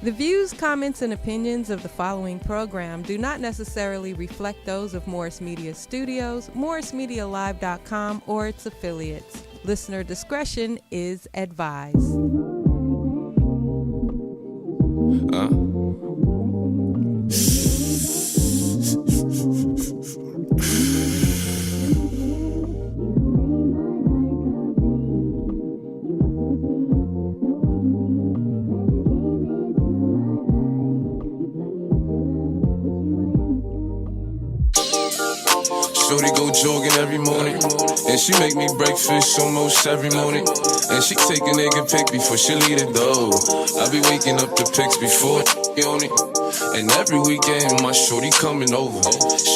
The views, comments, and opinions of the following program do not necessarily reflect those of Morris Media Studios, MorrisMediaLive.com, or its affiliates. Listener discretion is advised. Shorty go jogging every morning, and she make me breakfast almost every morning. And she take a nigga pic before she leave the door. I be waking up the pics before on it. And every weekend my shorty coming over.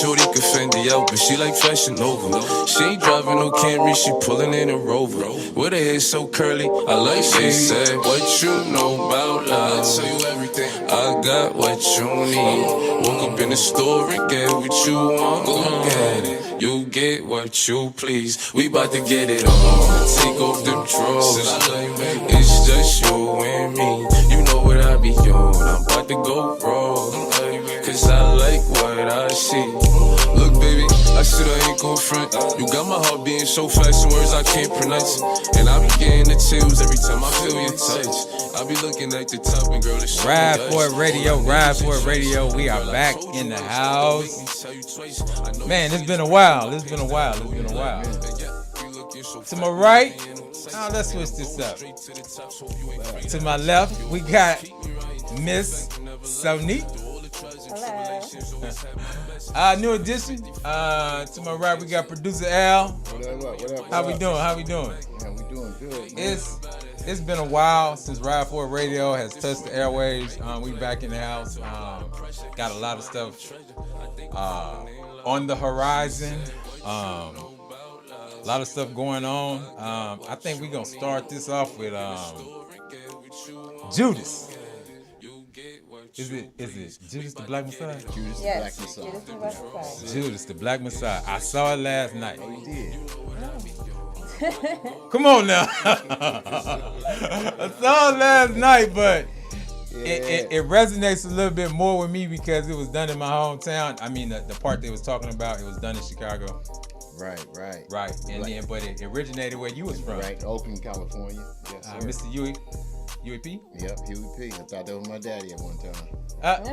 Shorty can Fendi out, but she like Fashion Nova. She ain't driving no Camry, she pulling in a Rover. With her hair so curly, I like she said, what you know about love? I'll tell you everything. I got what you need. Woke up in the store and get what you want. Go get it. You get what you please. We bout to get it on. Take off them drawers. It's just you and me. You know what I be on. I'm about to go wrong. Cause I like what I see. Look, baby, I said I ain't gon' front. You got my heart beating so fast, some words I can't pronounce. And I be getting the chills every time I feel your touch. I be looking at the top and girl, it's Ride for it radio, Ride for it radio. We are back in the house. Man, it's been a while. To my right, let's switch this up. To my left, we got Miss Sonique. Hello. New addition. To my right, we got producer Al. What up? How we doing? Yeah, we doing good. Man. It's been a while since Ride for It Radio has touched the airwaves. We back in the house. Got a lot of stuff on the horizon. A lot of stuff going on. I think we're gonna start this off with Judas. Is it Judas the Black Messiah? Yes, Judas the Black Messiah. Judas the Black Messiah. I saw it last night. Oh, you did? Come on now. I saw it last night, but it resonates a little bit more with me because it was done in my hometown. I mean, the part they was talking about, it was done in Chicago. Right. And then, but it originated where you was from. Right, Oakland, California. Yes, sir. Mr. UEP? Yep, Huey P. I thought that was my daddy at one time.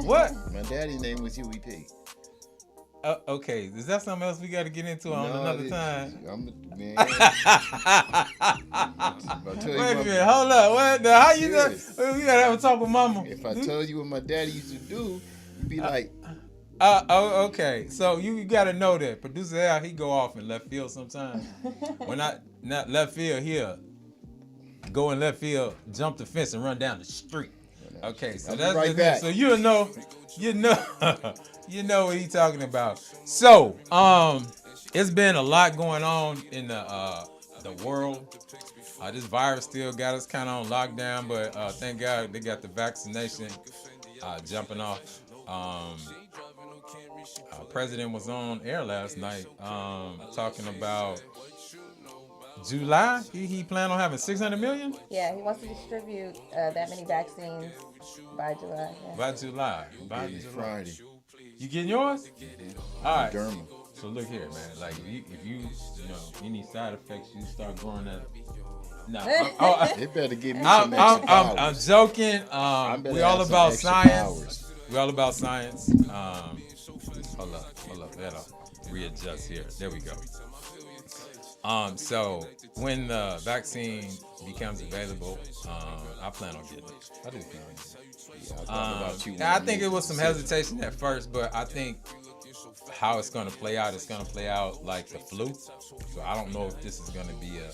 What? My daddy's name was Huey P. Okay, is that something else we got to get into on another time? Man. Wait a minute, hold up. What? How you know? We got to have a talk with Mama. If I told you what my daddy used to do, you'd be like... Okay. So you got to know that producer Al, he go off in left field sometimes. When not left field here, go in left field, jump the fence and run down the street. Okay, so that's right back. So you know what he's talking about. So it's been a lot going on in the world. This virus still got us kind of on lockdown, but thank God they got the vaccination jumping off. President was on air last night talking about July. He planned on having 600 million? Yeah, he wants to distribute that many vaccines by July. Yeah. By July. Friday. You getting yours? All right. Derma. So look here, man. Like if you any side effects, you start growing that. No, They better give me some extra powers. I'm joking. We all about science. We all about science. Hold up. That'll readjust here. There we go. So when the vaccine becomes available, I plan on getting it. I do plan on getting it. I think it was some hesitation at first, but I think how it's going to play out, it's going to play out like the flu. So I don't know if this is going to be a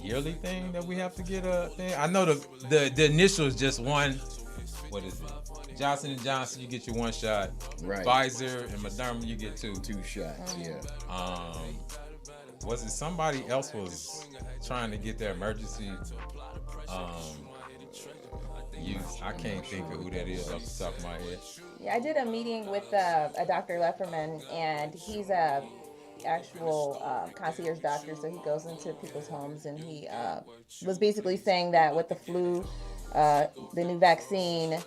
yearly thing that we have to get a thing. I know the initial is just one. What is it? Johnson & Johnson, you get your one shot. Right. Pfizer and Moderna, you get two. 2 shots, yeah. Was it somebody else was trying to get their emergency use? I can't think of who that is off the top of my head. Yeah, I did a meeting with a Dr. Lefferman, and he's a actual concierge doctor, so he goes into people's homes, and he was basically saying that with the flu, the new vaccine,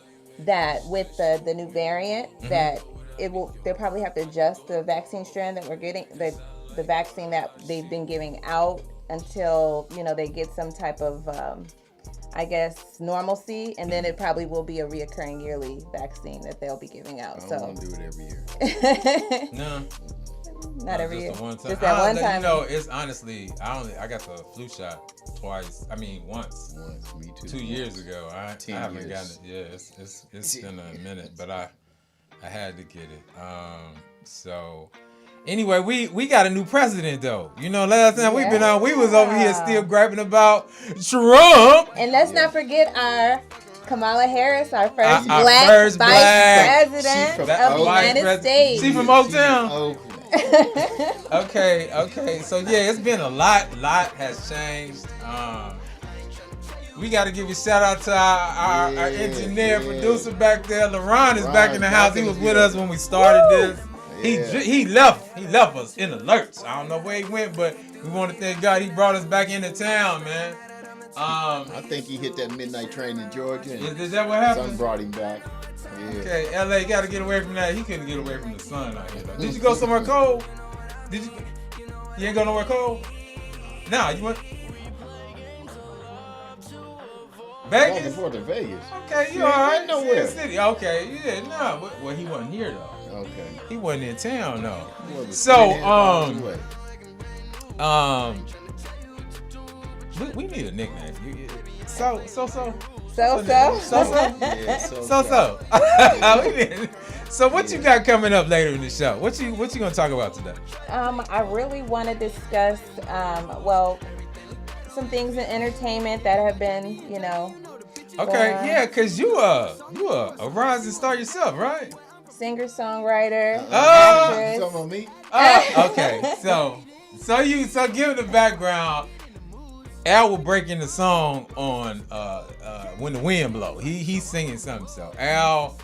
that with the new variant, that they'll probably have to adjust the vaccine strand that we're getting, the vaccine that they've been giving out until, they get some type of, I guess, normalcy, and then it probably will be a reoccurring yearly vaccine that they'll be giving out. I don't want to do it every year. No. Not every year. One time. Just that one time. It's honestly, I got the flu shot twice. I mean, once. Me too. 2 years ago. I haven't gotten it. Yeah, it's been a minute, but I had to get it. So anyway, we got a new president though. Last time we've been on, we was over here still griping about Trump. And let's not forget our Kamala Harris, our first black vice president of the United States. She from Oaktown. Okay. So yeah, it's been a lot has changed. We got to give a shout out to our engineer, producer back there. LaRon is back in the house. He was with us when we started this. Yeah. He left us in the lurch. I don't know where he went, but we want to thank God he brought us back into town, man. I think he hit that midnight train in Georgia. Is that what happened? Sun brought him back. Yeah. Okay, LA got to get away from that. He couldn't get away from the sun out here. Did you go somewhere cold? You ain't go nowhere cold? Nah, you went Vegas? Before to Vegas. Okay, you all right? Nowhere. City. Okay, yeah, nah. Well, he wasn't here though. Okay. He wasn't in town though. So, we need a nickname. So. So what you got coming up later in the show? What you gonna talk about today? I really want to discuss some things in entertainment that have been, Okay, yeah, cause you a rising star yourself, right? Singer, songwriter, you talking about me? Okay, so give the background. Al will break in the song on When the Wind Blow. He's singing something. So Al,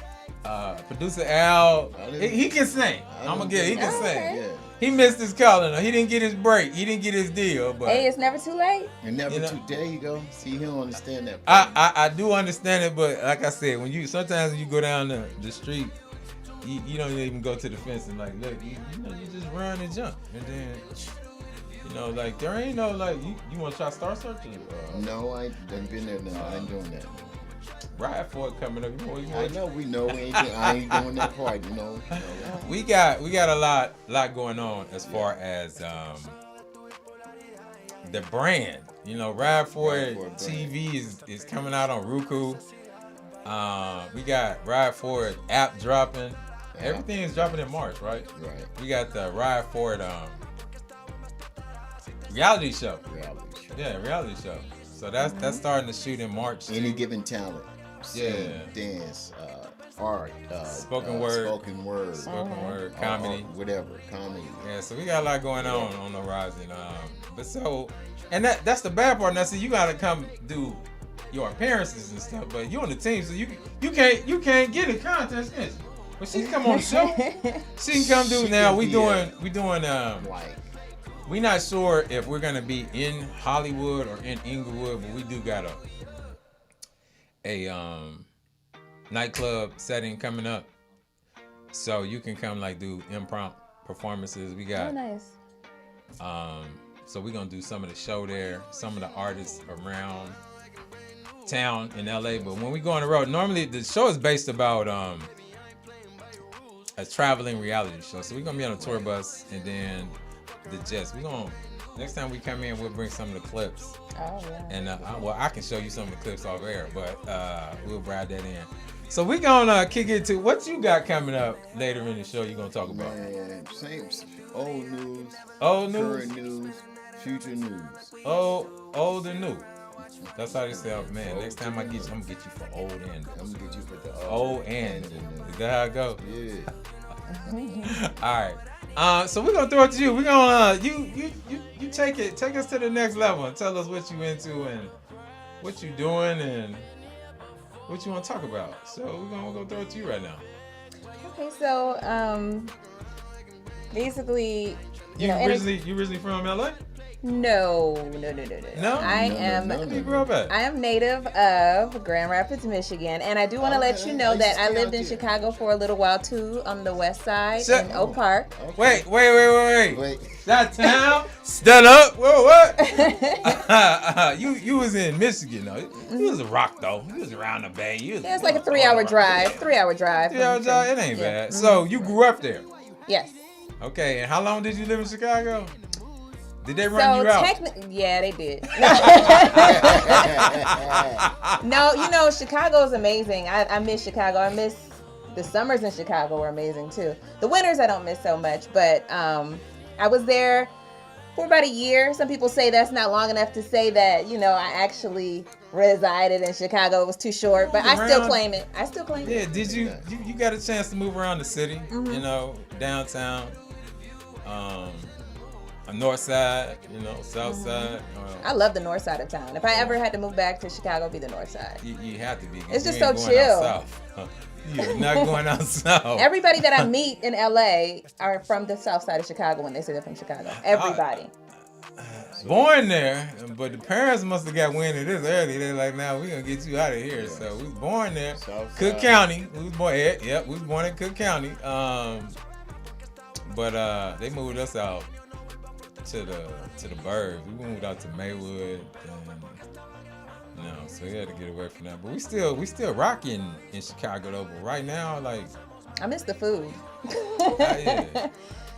producer Al, he can sing. He can sing. Yeah. He missed his calling. He didn't get his break. He didn't get his deal. But hey, it's never too late. And never too. There you go. See, he don't understand that. I do understand it, but like I said, sometimes when you go down the street, you don't even go to the fence and like, look, you just run and jump, and then like there ain't no like you want to try Star Searching? No, I ain't been there. No, I ain't doing that. Ride for it coming up. I know. We know. I ain't doing that part. We got a lot going on as far as the brand. Ride for It TV is coming out on Roku. We got Ride For It app dropping. Everything is dropping in March, right? Right. We got the Ride For It reality show. Yeah, reality show. So that's starting to shoot in March. Any Given Talent. Sing, dance, art, spoken word, comedy, whatever, comedy. Yeah, so we got a lot going on the horizon. And that's the bad part. Now, see, you gotta come do your appearances and stuff, but you on the team, so you can't get in contest, can she? But she can come on the show. She can come do. Now we doing. We're not sure if we're gonna be in Hollywood or in Inglewood, but we do got a nightclub setting coming up, so you can come like do impromptu performances. We got nice. So we're gonna do some of the show there, some of the artists around town in LA. But when we go on the road, normally the show is based about a traveling reality show. So we're gonna be on a tour bus, and then the Jets. Next time we come in, we'll bring some of the clips. Oh yeah. And I can show you some of the clips off air, but we'll ride that in. So we're gonna kick it to what you got coming up later in the show. You're gonna talk about? Man, same old news, current news, future news. Old and new. That's how they say, man. Next time I get you, I'm gonna get you for old and new. I'm gonna get you for the old and new. Is that how it go? Yeah. All right. So we're gonna throw it to you. We're gonna you take us to the next level and tell us what you into and what you doing and what you want to talk about. So we're gonna throw it to you right now. Okay, so basically, you originally from LA? No. No? I am. Where you grew up at? I am native of Grand Rapids, Michigan, and I do want to let you know that I lived in Chicago for a little while too, on the west side in Oak Park. Okay. Wait. That town? Stand up. Whoa, what? You was in Michigan though. You was a rock though. You was around the bay. Yeah, it's like a 3-hour drive. 3-hour drive. 3-hour drive. It ain't bad. So you grew up there. Yes. Okay, and how long did you live in Chicago? Did they run you out? Yeah, they did. No, Chicago is amazing. I miss Chicago. I miss the summers in Chicago were amazing too. The winters I don't miss so much, but I was there for about a year. Some people say that's not long enough to say that, I actually resided in Chicago. It was too short, but I still claim it. Yeah, did you got a chance to move around the city, downtown, north side, south side? I love the north side of town. If I ever had to move back to Chicago, it'd be the north side. You have to be. It's just so chill. South. You're not going out south. Everybody that I meet in LA are from the south side of Chicago when they say they're from Chicago. Everybody. Born there, but the parents must have got wind of this early. They're like, "Now we're gonna get you out of here." Yeah. So we was born there, Cook County. We was born. Yep, we was born in Cook County. But they moved us out to the burbs. We moved out to Maywood. So we had to get away from that. But we still rocking in Chicago though. But right now, like, I miss the food. Yeah.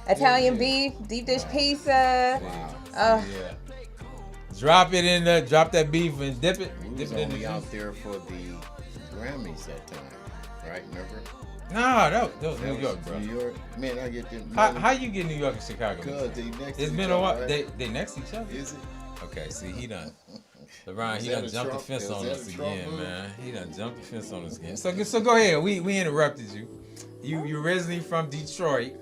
Italian beef, deep dish pizza. Wow. Yeah. Drop it in there. Drop that beef and dip it. We was only out there for the Grammys that time, right? Remember? No, that was New York, bro. New York, man. I get them. How you get New York and Chicago? Cause they next. It's been a while. Right? They next to each other. Is it? Okay, see, he done. LeBron, he done jumped the fence on us again, man. He done jumped the fence on us again. So go ahead. We interrupted you. You originally from Detroit.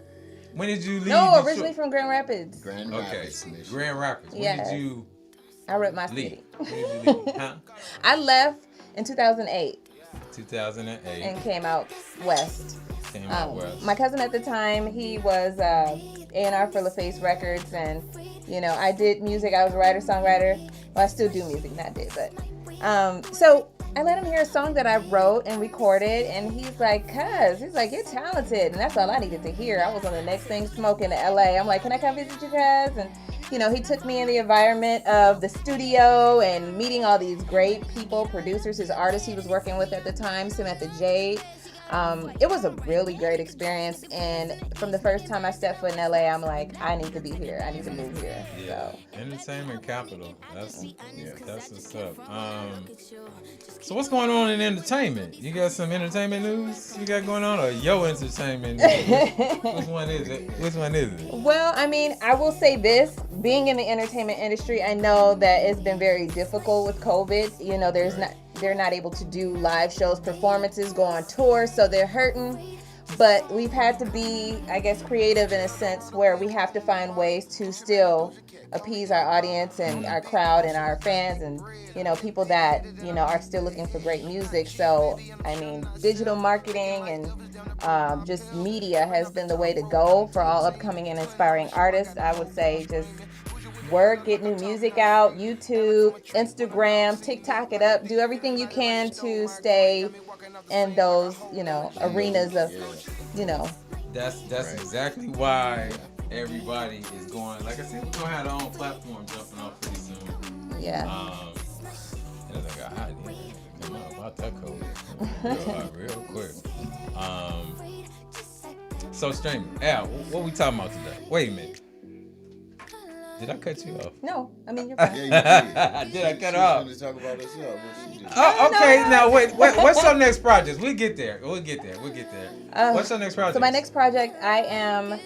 When did you leave? No, originally from Grand Rapids. Grand Rapids. Grand Rapids. When did you? I ripped my city. When did you leave? Huh? I left in 2008. 2008. And came out west. West. My cousin at the time, he was A&R for LaFace Records, and I did music. I was a writer-songwriter. Well, I still do music, not did, but so I let him hear a song that I wrote and recorded, and he's like, you're talented, and that's all I needed to hear. I was on the next thing smoking to LA. I'm like, can I come visit you guys? And he took me in the environment of the studio and meeting all these great people, producers, his artists he was working with at the time, Samantha Jade. It was a really great experience, and from the first time I stepped foot in LA, I'm like, I need to be here. I need to move here. Yeah. So. Entertainment capital. That's what's up. So what's going on in entertainment? You got some entertainment news you got going on, or your entertainment news? Which one is it? Well, I mean, I will say this: being in the entertainment industry, I know that it's been very difficult with COVID. They're not able to do live shows, performances, go on tours, so they're hurting. But we've had to be, I guess, creative in a sense where we have to find ways to still appease our audience and our crowd and our fans and, people that, are still looking for great music. So, I mean, digital marketing and just media has been the way to go for all upcoming and inspiring artists. I would say just work, get new music out, YouTube, Instagram, TikTok it up, do everything you can to stay in those, arenas of, That's exactly why everybody is going. Like I said, we're gonna have our own platform jumping off pretty soon. Yeah. And I got hot here. Come on, about that code. Real quick. So streaming. Al, what we talking about today? Wait a minute. Did I cut you off? No, I mean, you're fine. Yeah, you did. Did I cut her off? She was going to talk about herself. What she did. Oh, okay. Now, wait. What's your next project? We'll get there. What's your next project? So my next project, I am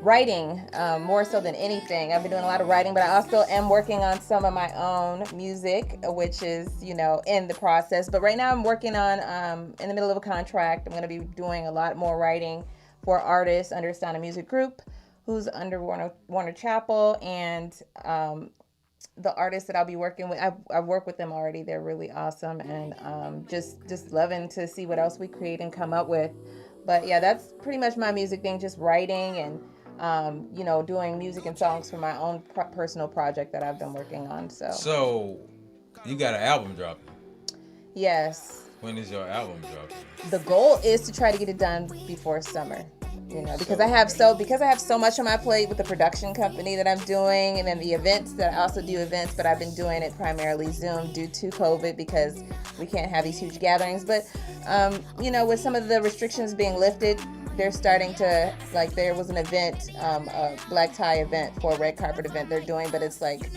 writing more so than anything. I've been doing a lot of writing, but I also am working on some of my own music, which is, in the process. But right now I'm working on, in the middle of a contract. I'm going to be doing a lot more writing for artists under Sound of Music Group, who's under Warner Chappell, and the artists that I'll be working with, I've worked with them already. They're really awesome, and just loving to see what else we create and come up with. But yeah, that's pretty much my music thing, just writing and doing music and songs for my own personal project that I've been working on. So, you got an album dropping. Yes. When is your album dropping? The goal is to try to get it done before summer. Because I have so much on my plate with the production company that I'm doing, and then the events that I also do events, but I've been doing it primarily Zoom due to COVID because we can't have these huge gatherings. But with some of the restrictions being lifted, they're starting to, like, there was an event, a black tie event for a red carpet event they're doing, but it's like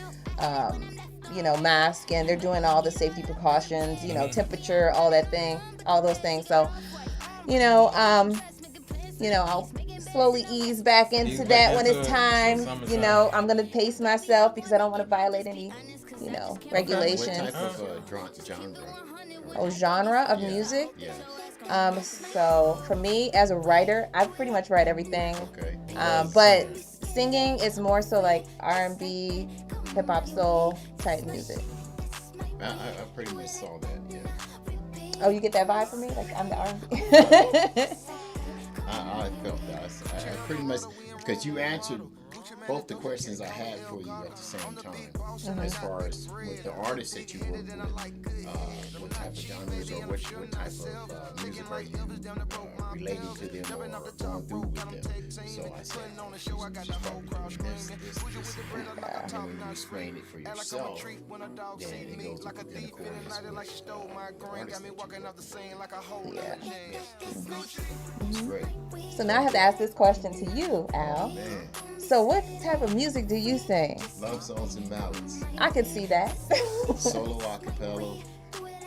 mask, and they're doing all the safety precautions, temperature, all those things. So, I'll slowly ease back into that when it's time. I'm going to pace myself because I don't want to violate any, regulations. What type of genre? Genre of music? Yeah. So for me as a writer, I pretty much write everything. Okay. But singing is more so like R&B, hip hop, soul type music. I pretty much saw that. Yeah. Oh, you get that vibe from me? Like I'm the R&B. I felt that. I pretty much, because you answered both the questions I had for you at the same time. Mm-hmm. As far as with the artists that you work with, what type of genres or what type of music are you relating to them or going through with them. So I said, she's probably doing this. And when you explain it for yourself, then it goes in accordance with the artists that you work with. Yeah. It's great. So now I have to ask this question to you, Al. Man, So what type of music do you sing? love songs and ballads. I could see that. Solo acapella.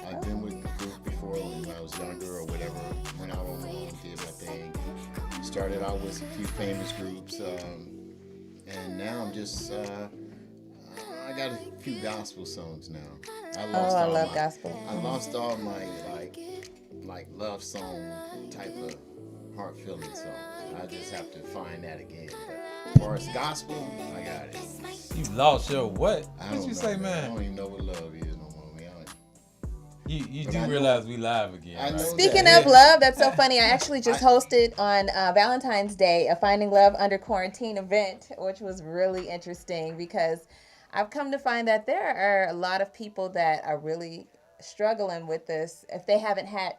I've been with the group before when I was younger or whatever. Went out on my own, did my thing. Started out with a few famous groups, and now I'm just. I got a few gospel songs now. I love gospel. I lost all my like love song type of heart feeling songs. I just have to find that again. But as far as gospel, I got it. You lost your what? I What don't you know, say, I man? don't even know what love is no more. You But do I know- realize we live again, I right? know Speaking that. of love, that's so funny. I actually just hosted on Valentine's Day a Finding Love Under Quarantine event, which was really interesting because I've come to find that there are a lot of people that are really struggling with this if they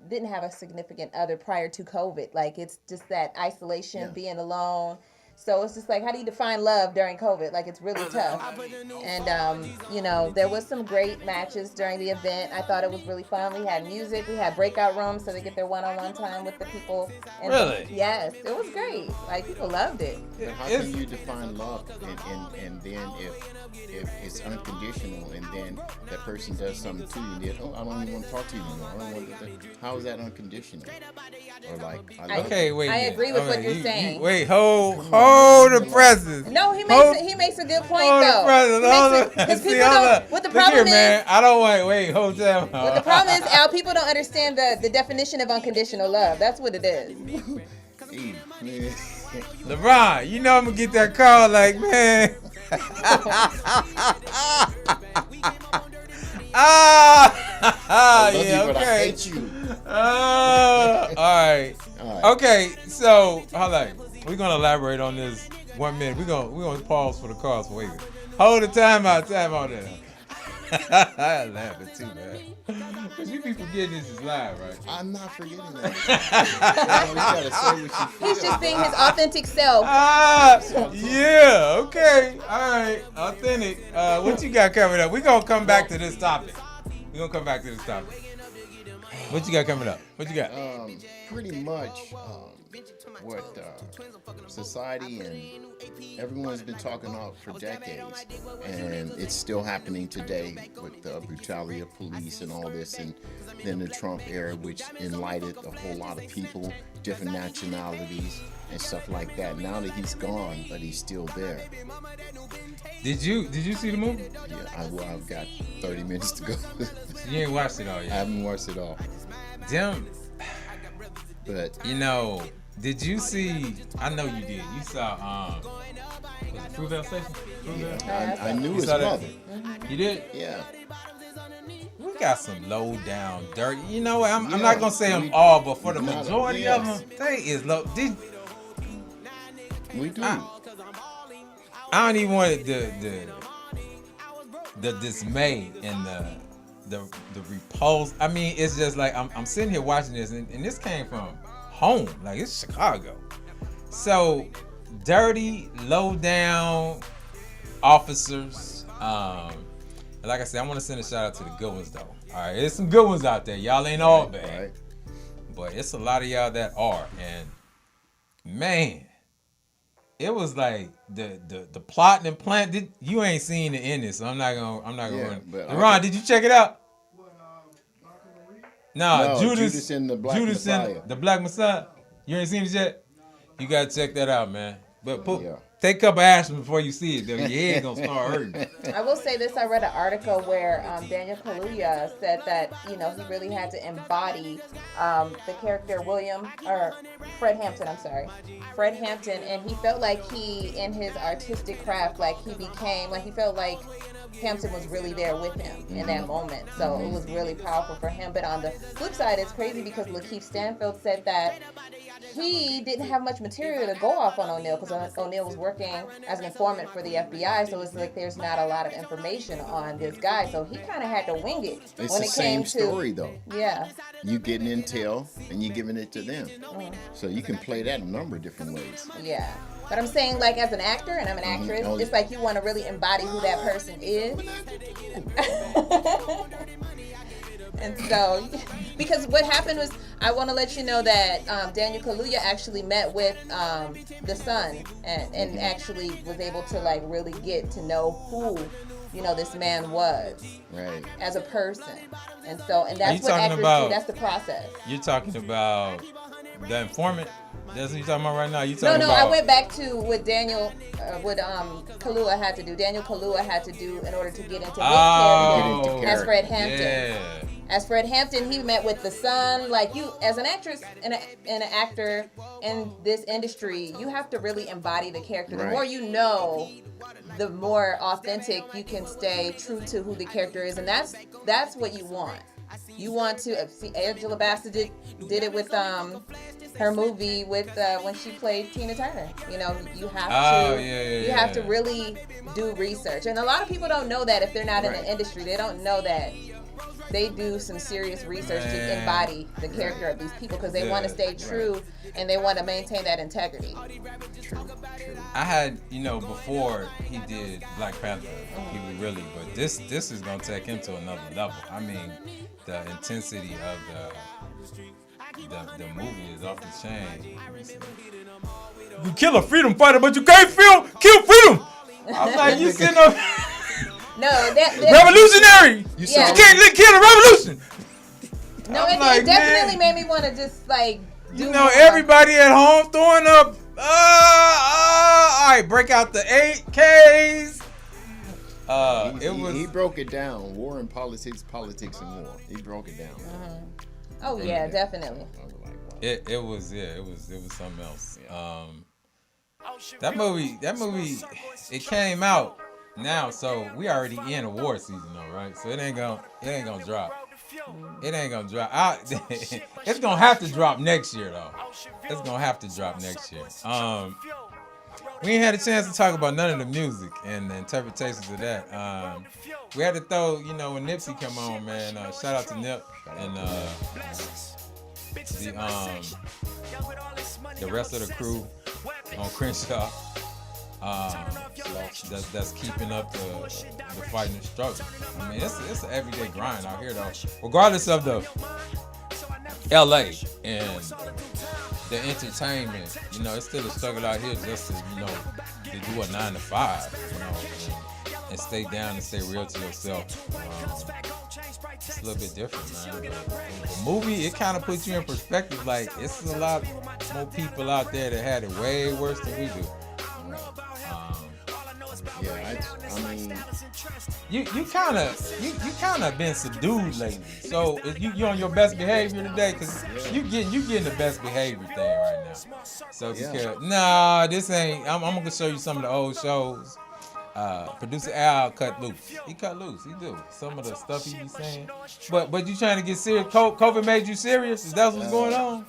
didn't have a significant other prior to COVID. Like it's just that isolation, being alone. So it's just like, how do you define love during COVID? Like, it's really tough. And, there was some great matches during the event. I thought it was really fun. We had music. We had breakout rooms so they get their one-on-one time with the people. And Really? Yes. It was great. Like, people loved it. But how can you define love and then if it's unconditional and then that person does something to you and then, I don't even want to talk to you anymore. I don't want to. How is that unconditional? Or like, I love Okay, you. wait. I a minute. agree with what Okay, you're saying. Wait, hold the presses. No, he makes a good point, Hold though. the presses. Hold the. Because See, people hold don't. up. What the Look problem here, is, man. I don't want. Wait, hold time. what the problem is, Al, people don't understand the definition of unconditional love. That's what it is. Hey, LeBron, you know I'm gonna get that call, like, man. I love yeah, you, but I okay. hate you. All right. All right. Okay, so hold on. We're gonna elaborate on this 1 minute. We're gonna pause for the calls for wait. Hold the time out there. I laughing too, man. Cause you be forgetting this is live, right? I'm not forgetting that. You gotta say what you feel. He's just being his authentic self. Yeah, okay. All right. Authentic. What you got coming up? We're gonna come back to this topic. What you got coming up? What you got? Pretty much what society and everyone's been talking about for decades, and it's still happening today with the brutality of police and all this, and then the Trump era, which enlightened a whole lot of people, different nationalities and stuff like that. Now that he's gone, but he's still there. Did you see the movie? Yeah, I've got 30 minutes to go. You ain't watched it all I yet. haven't watched it all, Damn. but Did you see? I know you did. You saw was it Fruitvale Station? yeah, I knew You his saw that? mother. You did? Yeah. We got some low down dirty. You know what? I'm Yeah, not gonna say them we- all, but for the not- majority yes. of them, they is low. We do. I don't even want the dismay and the repulse. I mean, it's just like I'm sitting here watching this, and this came from home, like it's Chicago. So dirty, low down officers. Like I said, I want to send a shout out to the good ones though. All right, there's some good ones out there. Y'all ain't all bad, Right. but it's a lot of y'all that are. And man, it was like the plot and plan. You ain't seen the ending, so I'm not gonna Yeah, run. but Ron, did you check it out? No, Judas Judas and the Black Judas Messiah. and the Black Messiah. You ain't seen it yet? You gotta check that out, man. But Yeah. take a cup of aspirin before you see it, though. Your head gonna start hurting. I will say this: I read an article where Daniel Kaluuya said that he really had to embody the character Fred Hampton. I'm sorry, Fred Hampton, and he felt like in his artistic craft, he felt like Hampton was really there with him in that moment. So it was really powerful for him. But on the flip side, it's crazy because Lakeith Stanfield said that he didn't have much material to go off on O'Neal because O'Neal was working as an informant for the FBI, so it's like there's not a lot of information on this guy, so he kind of had to wing it. It's when the it same came story, to, though. Yeah. You getting intel and you giving it to them. So you can play that a number of different ways. Yeah. But I'm saying, like, as an actor, and I'm an actress, Oh, it's like you want to really embody who that person is. And so, because what happened was, I want to let you know that Daniel Kaluuya actually met with the son and actually was able to, like, really get to know who, this man was Right. as a person. And so, and Are that's you what talking actors about- do. That's the process. You're talking about the informant? That's what you're talking about right now? You talking No, about... I went back to what Kaluuya had to do. Daniel Kaluuya had to do in order to get into his character as Fred Hampton. Yeah. As Fred Hampton, he met with the son. Like, you, as an actress and an actor in this industry, you have to really embody the character. The Right. more you know, the more authentic you can stay true to who the character is, and that's what you want. You want to see Angela Bassett did it with her movie with when she played Tina Turner. You have to have to really do research, and a lot of people don't know that if they're not in the industry. They don't know that they do some serious research to embody the character of these people because they want to stay true and they want to maintain that integrity. True. I had, before he did Black Panther, he was really, but this is gonna take him to another level. I mean, the intensity of the movie is off the chain. You kill a freedom fighter, but you can't kill freedom. I was like, you sitting up, No, that revolutionary. You Yeah. can't kill a revolution. no, I'm it like, definitely man. made me want to just like do more. Everybody at home throwing up. All right, break out the 8Ks. He broke it down. War and politics and war. He broke it down. Oh yeah, definitely. I was like, wow. It was something else. That movie, it came out now, so we already in award season though, right? So it ain't gonna drop. It ain't gonna drop. It's gonna have to drop next year though. It's gonna have to drop next year. We ain't had a chance to talk about none of the music and the interpretations of that. We had to throw, when Nipsey come on, man. Shout out to Nip and the rest of the crew on Crenshaw. That's keeping up the fight and the struggle. I mean, it's an everyday grind out here though. Regardless of the LA and the entertainment, it's still a struggle out here just to, to do a 9 to 5, and stay down and stay real to yourself. It's a little bit different, man. The movie, it kind of puts you in perspective. Like, it's a lot more people out there that had it way worse than we do. I mean, you kind of been subdued lately. So if you on your best behavior today, cause you getting the best behavior thing right now. So if you care, nah, this ain't. I'm gonna show you some of the old shows. Producer Al cut loose. He cut loose. He do some of the stuff he be saying. But you trying to get serious? COVID made you serious? Is that what's going on?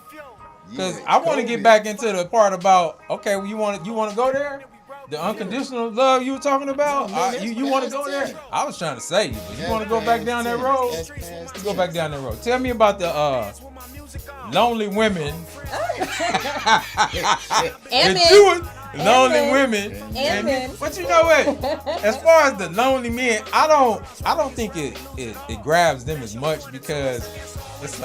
Because I want to get back into the part about, okay, well, you want to go there? The unconditional love you were talking about? You want to go there? I was trying to say you, but you want to go back down that road? Let's go back down that road. Tell me about the lonely women. And lonely women. And men. But you know what? As far as the lonely men, I don't think it grabs them as much because it's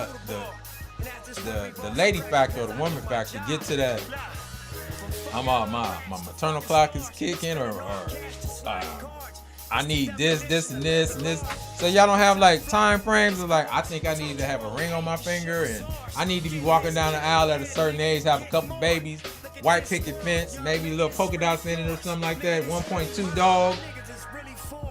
the lady factor or the woman factor get to that. My maternal clock is kicking, or I need this, and this, and this. So y'all don't have like time frames of like, I think I need to have a ring on my finger, and I need to be walking down the aisle at a certain age, have a couple babies, white picket fence, maybe a little polka dots in it or something like that. 1.2 dog,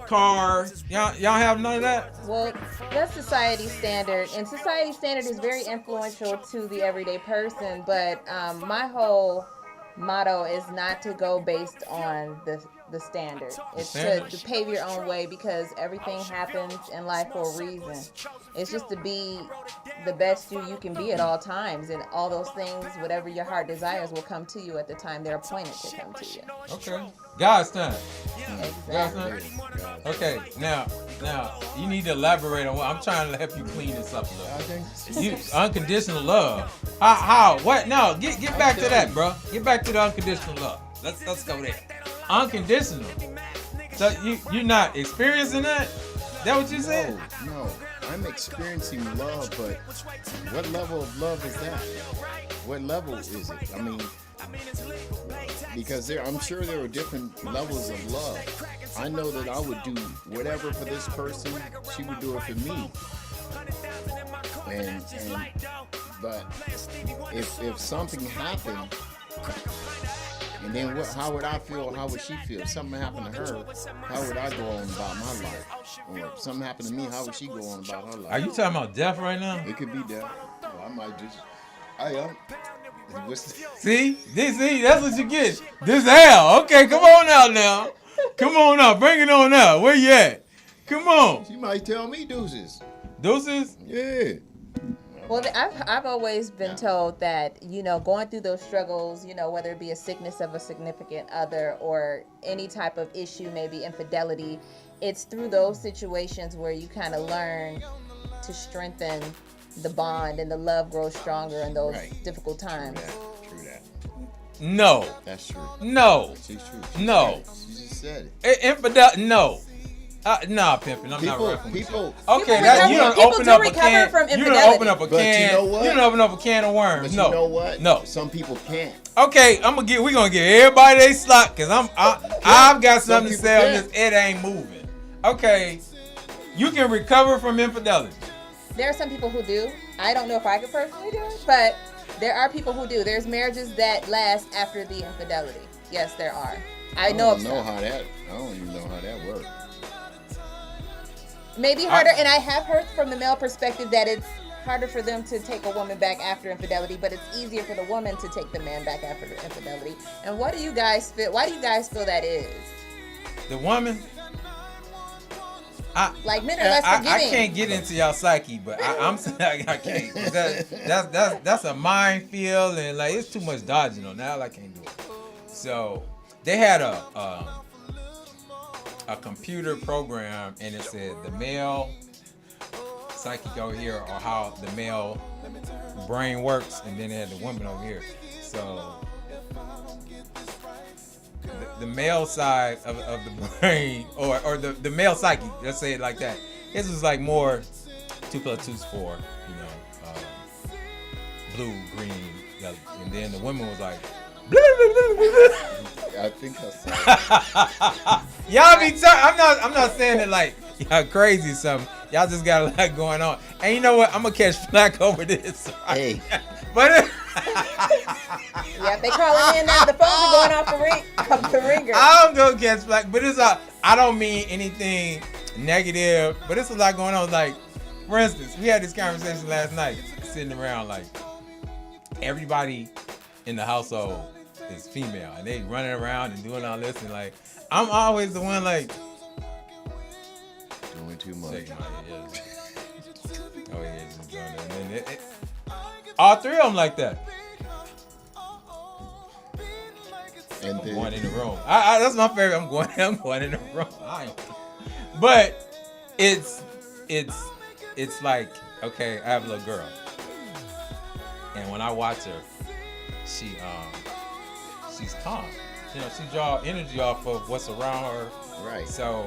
car. Y'all have none of that? Well, that's society standard, and society standard is very influential to the everyday person. But my whole motto is not to go based on the standard. It's to pave your own way, because everything happens in life for a reason. It's just to be the best you can be at all times, and all those things, whatever your heart desires, will come to you at the time they're appointed to come to you. Okay. God's time. Exactly. God's time. Okay. Now you need to elaborate on what I'm trying to help you clean this up a little. You unconditional love. How? What? No. Get back to that, bro. Get back to the unconditional love. Let's go there. Unconditional. So you're not experiencing that? That what you said? No. I'm experiencing love, but what level of love is that? What level is it? I mean, because I'm sure there are different levels of love. I know that I would do whatever for this person, she would do it for me. But if something happened, and then how would I feel? How would she feel? If something happened to her, how would I go on about my life? Or if something happened to me, how would she go on about her life? Are you talking about death right now? It could be death. Well, I might just. I am. See, that's what you get. This hell. Okay, come on out now. Come on out. Bring it on out. Where you at? Come on. She might tell me deuces. Deuces? Yeah. Well, I've always been told that, going through those struggles, whether it be a sickness of a significant other or any type of issue, maybe infidelity, it's through those situations where you kind of learn to strengthen the bond and the love grows stronger in those difficult times. True that. No. That's true. No. She's true. No. She just said it. Infidelity. No. Nah, pimping. I'm not rapping. People. Okay, that you don't open up a can. You don't open up a can. You know what? You don't open up a can of worms. But no. you know what? No. Some people can't. Okay, we're gonna give everybody they slot because I've got something to say on this. It ain't moving. Okay, you can recover from infidelity. There are some people who do. I don't know if I could personally do it, but there are people who do. There's marriages that last after the infidelity. Yes, there are. I don't even know how that works. Maybe harder, and I have heard from the male perspective that it's harder for them to take a woman back after infidelity, but it's easier for the woman to take the man back after the infidelity. And what do you guys feel? Why do you guys feel that is? The woman. Men are less forgiving. I can't get into y'all psyche, but I'm saying I can't. That's a minefield, and like it's too much dodging on that. I can't do it. So they had a computer program, and it said the male psychic over here, or how the male brain works, and then they had the woman over here. So the male side of the brain, or the male psyche, let's say it like that. This was like more 2 + 2 is 4, blue, green, yellow. And then the woman was like, I think I saw it. Y'all be I'm not saying it like y'all crazy or something. Y'all just got a lot going on. And you know what? I'm gonna catch flack over this. Right? Hey. But yeah, they calling in now. The phones are going off the ringer. I'm gonna catch flack, but I don't mean anything negative, but it's a lot going on. Like, for instance, we had this conversation last night, sitting around, like, everybody in the household is female, and they running around and doing all this, and like, I'm always the one like doing too much. Shaking my head. Oh yeah, just doing it. And then all three of them like that. And I'm going in the room. That's my favorite. I'm going in the room. But it's like, okay, I have a little girl, and when I watch her, she's calm. You know, she draw energy off of what's around her. Right. So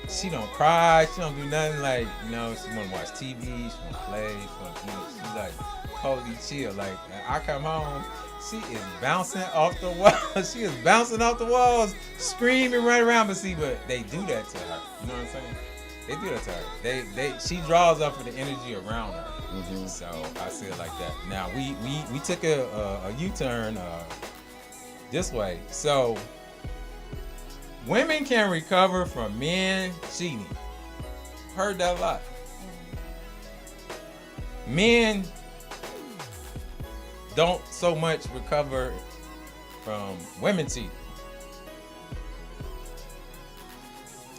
she don't cry. She don't do nothing. Like, you know, she want to watch TV. She want to play. She want to eat. She's like cozy, chill. Like, I come home, she is bouncing off the walls. She is bouncing off the walls, screaming, running around. But they do that to her. You know what I'm saying? They do that to her. She draws off of the energy around her. Mm-hmm. So I see it like that. Now we took a U-turn this way. So women can recover from men cheating. Heard that a lot. Men don't so much recover from women cheating.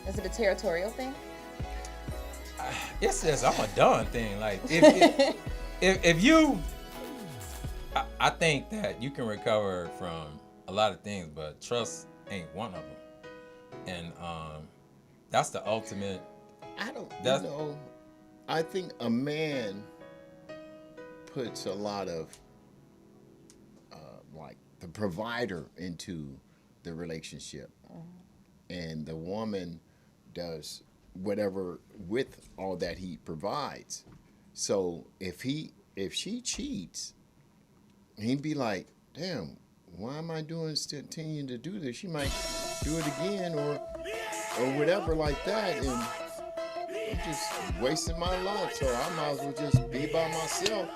Is it a territorial thing? It's just, I'm a done thing. Like, if you, I think that you can recover from a lot of things, but trust ain't one of them. And that's the ultimate. I think a man puts a lot of like the provider into the relationship, and the woman does whatever with all that he provides. So if she cheats, he'd be like, damn, why am I continuing to do this? She might do it again or whatever like that, and I'm just wasting my life. So I might as well just be by myself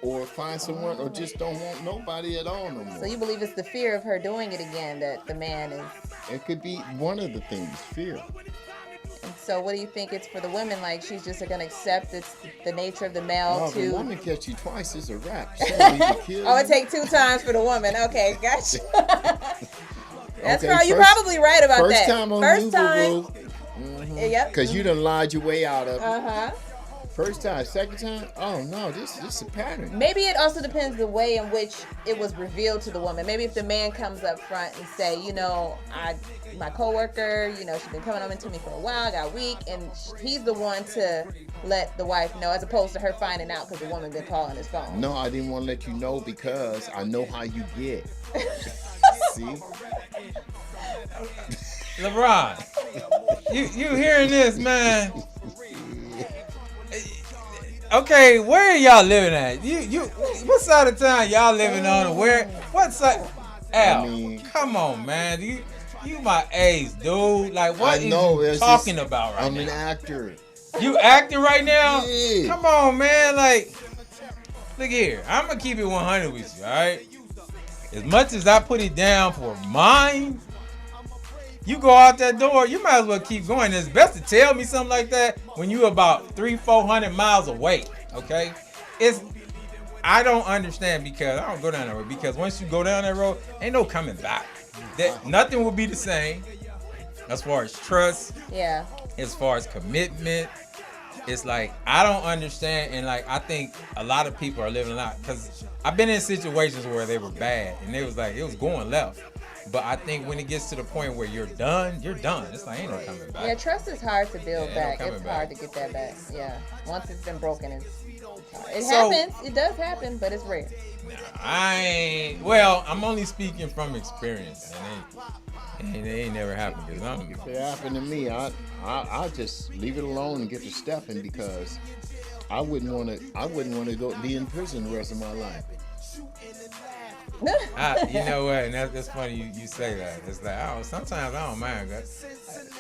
or find someone, or just don't want nobody at all no more. So you believe it's the fear of her doing it again that the man is... It could be one of the things, fear. And so what do you think it's for the women? Like, she's just going to accept it's the nature of the male no, to... If a woman catch you twice, it's a wrap. Oh, it take 2 times for the woman. Okay, gotcha. That's okay, right. You're probably right about first that. Time on first time. Mm-hmm. Yep. Because you done lied your way out of it. Uh-huh. First time, second time, oh no, this is a pattern. Maybe it also depends the way in which it was revealed to the woman. Maybe if the man comes up front and say, you know, my coworker, you know, she's been coming over to me for a while, got weak, and he's the one to let the wife know, as opposed to her finding out because the woman been calling his phone. No, I didn't want to let you know because I know how you get. See? LeBron, you hearing this, man? Okay, where are y'all living at? You what side of town y'all living on? Where? What side? Al, come on, man. You my age, dude. Like, what are you talking about right now? I'm an actor. You acting right now? Yeah. Come on, man. Like, look here. I'm gonna keep it 100 with you, all right? As much as I put it down for mine, you go out that door, you might as well keep going. It's best to tell me something like that when you about 300-400 miles away, okay? I don't understand, because I don't go down that road, because once you go down that road, ain't no coming back. Nothing will be the same as far as trust, yeah, as far as commitment. It's like, I don't understand, and like, I think a lot of people are living a lot, because I've been in situations where they were bad, and it was like, it was going left. But I think when it gets to the point where you're done, you're done. It's like, ain't no coming back. Yeah, trust is hard to build back. No it's hard to get that back. Yeah. Once it's been broken, it's hard. It So, happens. It does happen, but it's rare. I'm only speaking from experience. And it ain't never happened. If it happened to me, I'll just leave it alone and get to stepping, because I wouldn't want to go be in prison the rest of my life. You know what? And that's funny you say that. It's like, sometimes I don't mind.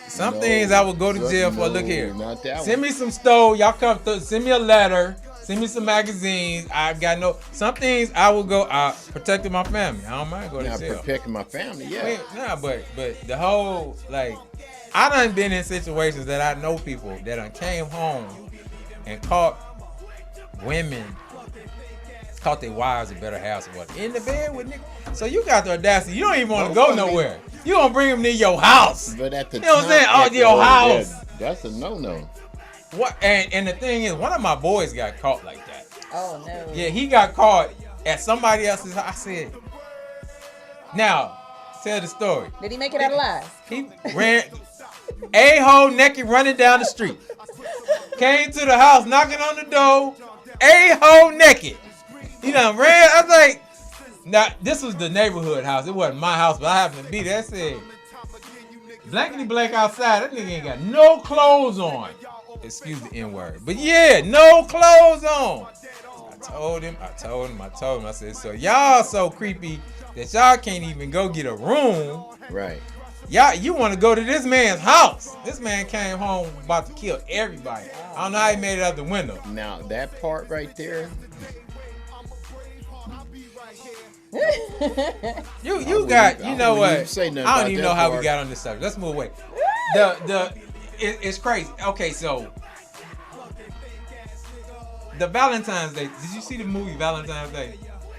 Some things I will go to jail for. Look here. Send me some stove. Y'all come through. Send me a letter. Send me some magazines. I've got some things I will go. Protecting my family. I don't mind going to jail. Protecting my family, yeah. But the whole, like, I done been in situations that I know people that done came home and caught women. Caught their wives or better halves or what in the bed with niggas. So you got the audacity. You don't even want to go nowhere. You gonna bring them to your house. But at the you know what I'm saying? Oh, your house. That's a no-no. What? And the thing is, one of my boys got caught like that. Oh no. Yeah, he got caught at somebody else's house. I said, Now, tell the story. Did he make it out alive? He ran a-hole naked running down the street. Came to the house knocking on the door. A-hole naked. He done ran. I was like, now this was the neighborhood house. It wasn't my house, but I happened to be there. I said, blankety blank outside. That nigga ain't got no clothes on. Excuse the N-word. But yeah, no clothes on. I told him. I said, so y'all so creepy that y'all can't even go get a room. Right. Y'all, you want to go to this man's house. This man came home about to kill everybody. I don't know how he made it out the window. Now, that part right there. You got, you know what? I don't even know how we part. got on this subject. Let's move away. It's crazy. Okay, so the Valentine's Day. Did you see the movie Valentine's Day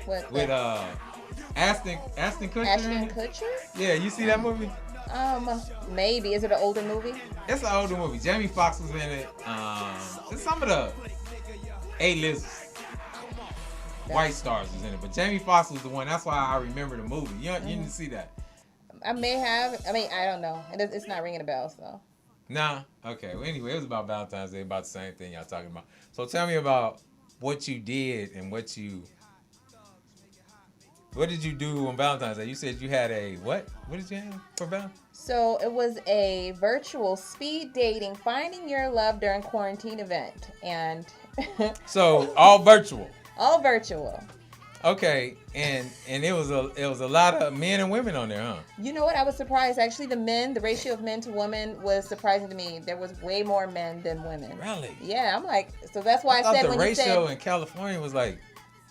What with Ashton Kutcher? Ashton Kutcher? Yeah, you see that movie? Maybe. Is it an older movie? It's an older movie. Jamie Foxx was in it. It's some of the A-list white stars was in it, but Jamie Foxx was the one. That's why I remember the movie. You didn't see that? I may have. I mean, I don't know. It's not ringing a bell, so. Nah. Okay. Well, anyway, it was about Valentine's Day, about the same thing y'all talking about. So tell me about what you did and what did you do on Valentine's Day? You said you had a what? What did you have for Valentine's? So it was a virtual speed dating, finding your love during quarantine event, and So all virtual. all virtual. Okay, and it was a lot of men and women on there, huh? You know what? I was surprised. Actually, the ratio of men to women was surprising to me. There was way more men than women. Really? Yeah, I'm like, so that's why I thought said the when ratio you said, in California was like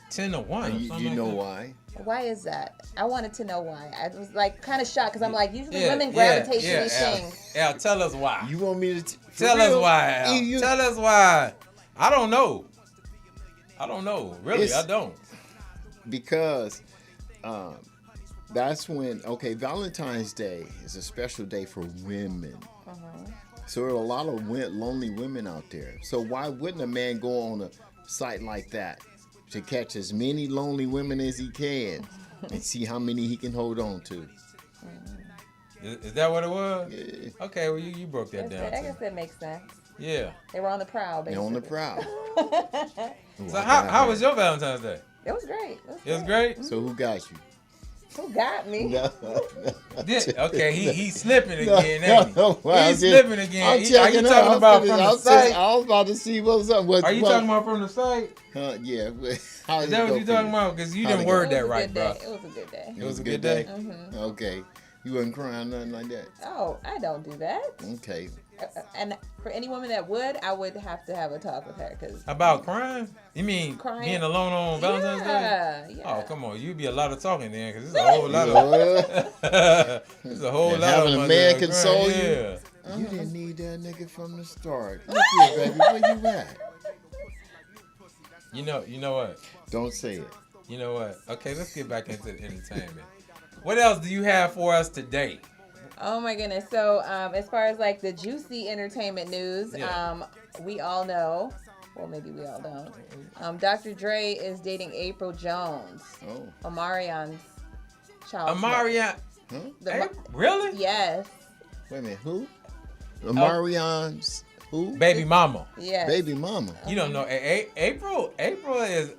10-1. You know why? why is that? I wanted to know why. I was like kind of shocked because I'm like, usually women gravitate to these things. Al, tell us why. You want me to Tell us why, Al. You- Tell us why. I don't know. Really, I don't. Because that's when, Valentine's Day is a special day for women. So there are a lot of lonely women out there. So why wouldn't a man go on a site like that to catch as many lonely women as he can and see how many he can hold on to? Is that what it was? Yeah. Okay, well, you broke that down. I guess that makes sense. Yeah. They were on the prowl, They're basically. on the prowl. So how was your Valentine's Day? It was great. It was great? So who got you? Who got me? Okay, he's slipping again, ain't he? Well, He's slipping again. I'm Are you checking talking out. about from the site? I was about to see what's up. Are you talking about from the site? Yeah. How Is did that it what go you for talking about? Because you How'd didn't it go? word It that was a right, good bro. day. It was a good day. It was a good day? Okay. You wasn't crying, nothing like that? Oh, I don't do that. Okay. And for any woman that would, I would have to have a talk with her because About crying? You mean Crying? being alone on Valentine's Day? yeah. Oh, come on. You'd be a lot of talking then, because there's a whole lot of... There's a whole And lot having of... a man motherfucking console crying, you? Yeah. You didn't need that nigga from the start. Look here, baby. Where you at? You know what? Don't say it. You know what? Okay, let's get back into the entertainment. What else do you have for us today? Oh my goodness. So as far as like the juicy entertainment news, Yeah. we all know, well maybe we all don't, Dr. Dre is dating April Jones, Oh. Omarion's child. Amarian... Huh? Hey, really? Yes. Wait a minute. Who? Marion's who? Baby mama. Yes. Baby mama. You don't know. April is...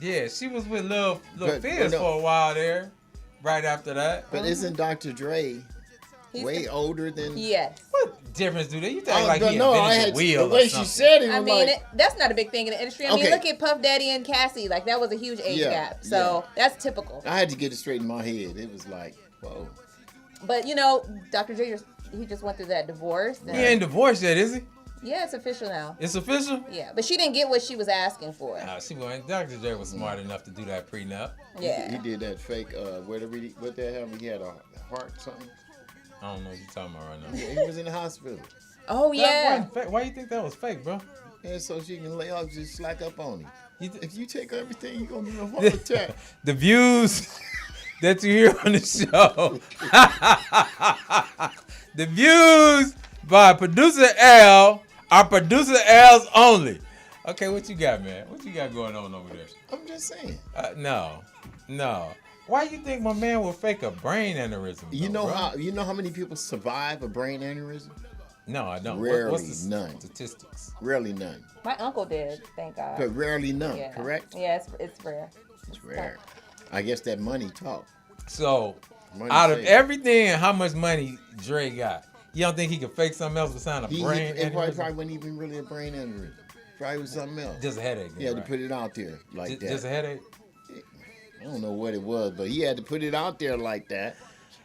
yeah, she was with Lil But- Fizz no. for a while there. Right after that. But isn't Dr. Dre He's way the- older than? Yes. What difference do they? You think Oh, like but he no, I invented had the wheel the way or she something? said it was I mean, like, that's not a big thing in the industry. I mean, Okay. look at Puff Daddy and Cassie. Like, that was a huge age Yeah, gap. So, that's typical. I had to get it straight in my head. It was like, whoa. But, you know, Dr. Dre, he just went through that divorce. He ain't divorced yet, is he? Yeah, it's official now. It's official? Yeah, but she didn't get what she was asking for. Nah, she wasn't. Dr. J was smart enough to do that prenup. Yeah. He did that fake, what the hell? He had a heart something. I don't know what you're talking about right now. Yeah, he was in the hospital. Oh, That yeah. wasn't fake. Why you think that was fake, bro? And so she can lay off, just slack up on him. You th- If you take everything, you're going to get a heart attack. The views that you hear on the show, the views by producer L are producer L's only. Okay, what you got, man? What you got going on over there? I'm just saying. No. Why you think my man will fake a brain aneurysm? You though, know how many people survive a brain aneurysm? No, I don't. Rarely What's the none. statistics? Rarely none. My uncle did, thank God. But rarely none, Yeah. correct? Yeah, it's rare. It's rare. I guess that money talk. So, Money out of saved. everything, how much money Dre got? You don't think he could fake something else besides a brain It probably aneurysm? wasn't even really a brain aneurysm. Probably was something else. Just a headache. He had right? to put it out there like that. Just a headache. I don't know what it was, but he had to put it out there like that.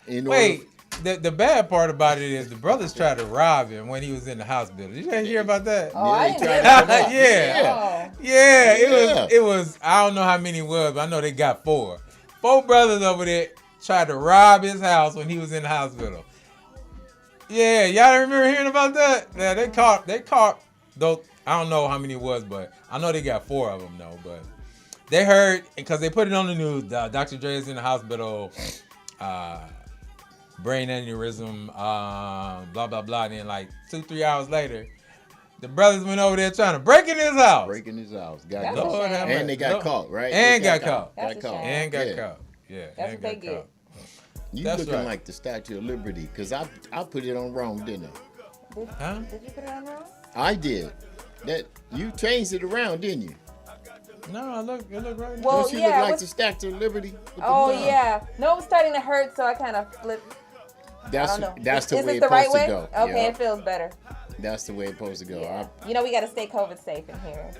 Wait, the bad part about it is the brothers tried to rob him when he was in the hospital. Did you guys hear about that? Oh, I didn't tried hear to come that. out. Yeah. Oh. Yeah, Yeah. it was. I don't know how many it was, but I know they got 4. 4 brothers over there tried to rob his house when he was in the hospital. Yeah, y'all remember hearing about that? Yeah, they caught. Though I don't know how many it was, but I know they got 4 of them though. But they heard because they put it on the news. Dr. Dre is in the hospital. Brain aneurysm. Blah blah blah. And then like 2-3 hours later, the brothers went over there trying to break in his house. breaking his house. Got That's caught. a shame. And they got caught, right? And They got caught. That's Got a caught. shame. And got Yeah. caught. Yeah. That's and what they got get. caught. You That's looking right. like the Statue of Liberty, because I put it on wrong, didn't I? Huh? Did you put it on wrong? I did. That you changed it around, didn't you? No, it look right. Well, Don't you yeah, look like what's- the Statue of Liberty? with the Oh mom? yeah. No, it was starting to hurt, so I kind of flipped. That's I don't know. that's the Is way this it's the right supposed way? to go. Okay, Yeah. it feels better. That's the way it's supposed to go. Yeah. You know, we got to stay COVID safe in here.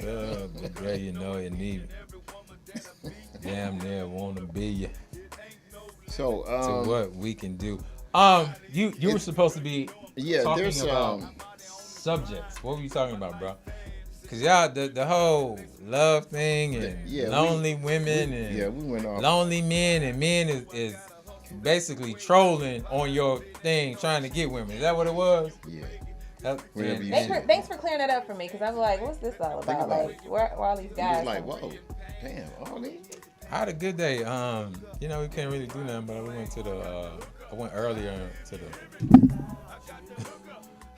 So. Dre, you know you need me. Damn near want to be you. So To what we can do. You were supposed to be yeah, talking there's about subjects. What were you talking about, bro? Cause y'all the whole love thing and Yeah, lonely women we and went off. lonely men and men is basically trolling on your thing trying to get women. Is that what it was? Yeah. And- Whatever you Thanks said. for, thanks for clearing that up for me, because I'm like, what's this all Think about? about Like, where are all these It guys? was like, whoa, damn, all these. I had a good day. You know, we can't really do nothing, but we went to the. I went earlier to the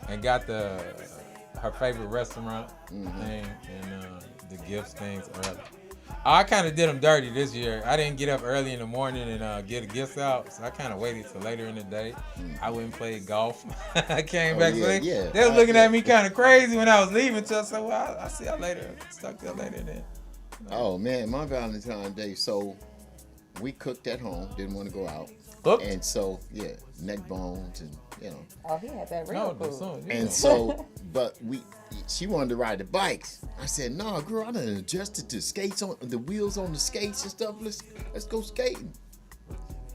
and got her favorite restaurant thing and the gifts things early. I kind of did them dirty this year. I didn't get up early in the morning and get the gifts out, so I kind of waited till later in the day. I went and played golf. I came back late. yeah. They was looking at me kind of crazy when I was leaving, so I said, "Well, I'll see y'all later." Stuck there later then. Oh man, my Valentine's Day. So we cooked at home. Didn't want to go out. Cooked? And so yeah, neck bones and Oh, he had that No, real the food. song, yeah. And so, but she wanted to ride the bikes. I said, "No, girl, I done adjusted to skates on the wheels on the skates and stuff. Let's go skating."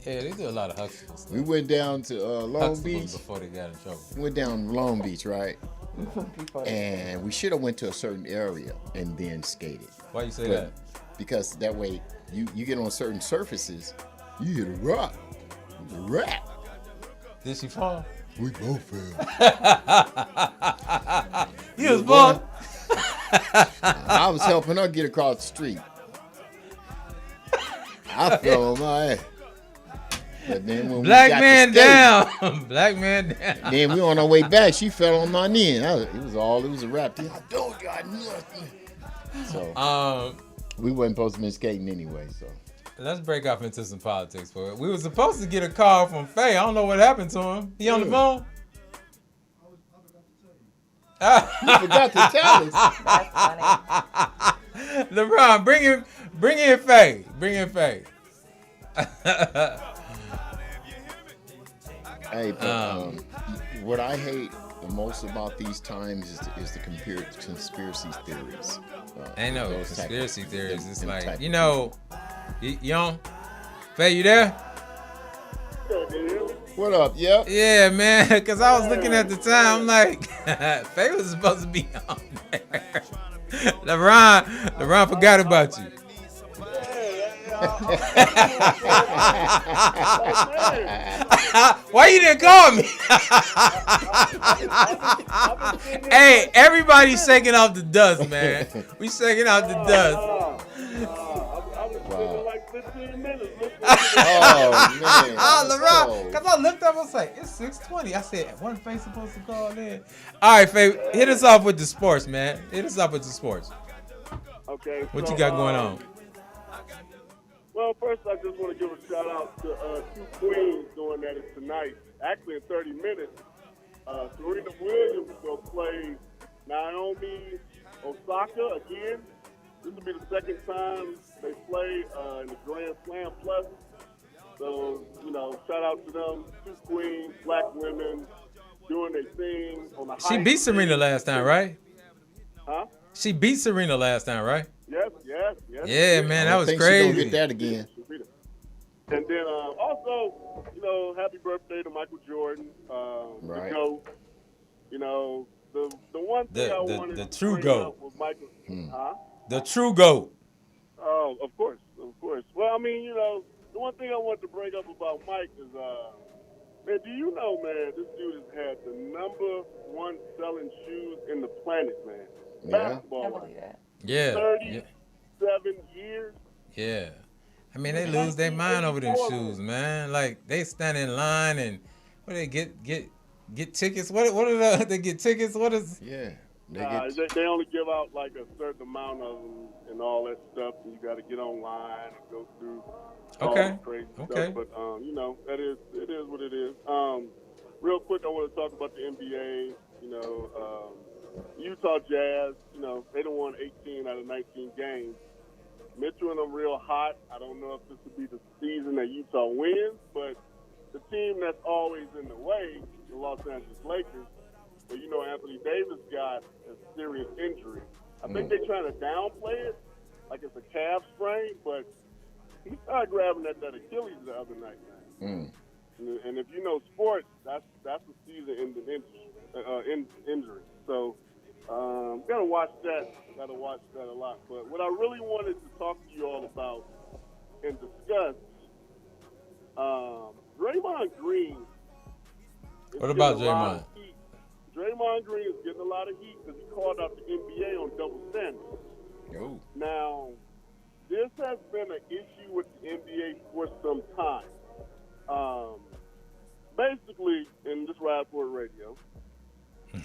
Yeah, they do a lot of Huxtables. We went down to Long Huxtables Beach. before they got in trouble. Went down to Long Beach, right? Before- And we should have went to a certain area and then skated. Why you say But- that? Because that way you get on certain surfaces, you hit a rock, a rat. Did she fall? We both fell. You was born. I was helping her get across the street. I fell on my ass. But then when Black we got man to skate, down. Black man down. then we on our way back, she fell on my knee. And it was a wrap. I told you I knew it. So we wasn't supposed to be skating anyway. So Let's break off into some politics for it. We were supposed to get a call from Faye. I don't know what happened to him. He on the phone? you forgot to tell us. That's funny. LeBron, bring in Faye. Bring in Faye. Hey, but, what I hate the most about these times is the conspiracy theories. Ain't no Those type conspiracy of- theories. It's them like, type you of know, you on? Faye, you there? What up, yeah? Yeah, man, because I was looking at the time, I'm like, Faye was supposed to be on there. LeBron forgot about you. Why you didn't call me? Hey, everybody's shaking off the dust, man. We shaking out the dust. Oh man. LeBron, because I looked up, I was like, it's 6:20. I said, wasn't Faye supposed to call in? All right, Faye, hit us off with the sports, man. Hit us off with the sports. Okay. What so, you got going on? Well, first first, I just want to give a shout out to two queens doing that tonight. Actually, in 30 minutes, Serena Williams will play Naomi Osaka again. This will be the second time they play in the Grand Slam Plus. So, shout out to them. Two queens, black women, doing their thing on the She beat Serena last time, right? Huh? She beat Serena last time, right? Yes. Yeah, man, that was She's crazy. gonna get that again. And then also, happy birthday to Michael Jordan, right. the GOAT. The one thing I wanted the to true bring GOAT. up with Michael. Huh? The true GOAT. Oh, of course. Well, I mean, the one thing I wanted to bring up about Mike is, man, do you know, man, this dude has had the number one selling shoes in the planet, man. Yeah. Basketball. I believe that. Yeah. 37 years. Yeah. I mean, they lose their mind over them shoes, man. Like, they stand in line and what they get tickets. What are they get tickets? What is? Yeah. They only give out like a certain amount of them and all that stuff. And you got to get online and go through all this crazy stuff. But it is what it is. Real quick, I want to talk about the NBA. Utah Jazz. They done won 18 out of 19 games. Mitchell and them real hot. I don't know if this will be the season that Utah wins, but the team that's always in the way, the Los Angeles Lakers. But Anthony Davis got a serious injury. I think they're trying to downplay it, like it's a calf sprain, but he started grabbing at that Achilles the other night, man. And if you know sports, that's a season-ending injury. So gotta watch that. Gotta watch that a lot. But what I really wanted to talk to you all about and discuss, Draymond Green. What about Draymond? Draymond Green is getting a lot of heat because he called out the NBA on double standards. Oh. Now, this has been an issue with the NBA for some time. Basically, in this Ride for Radio.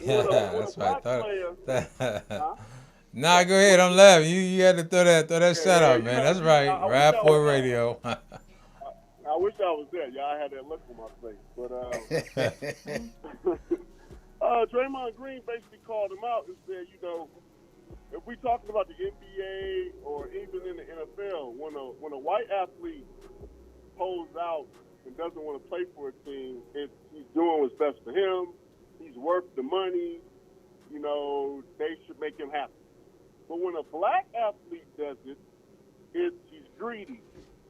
That's right. Nah, go ahead. I'm laughing. You had to throw that shout out, man. That's right. Ride for Radio. I wish I was there. Y'all had that look on my face. But Draymond Green basically called him out and said, if we talking about the NBA or even in the NFL, when a white athlete pulls out and doesn't want to play for a team, he's doing what's best for him. He's worth the money. They should make him happy. But when a black athlete does it, he's greedy.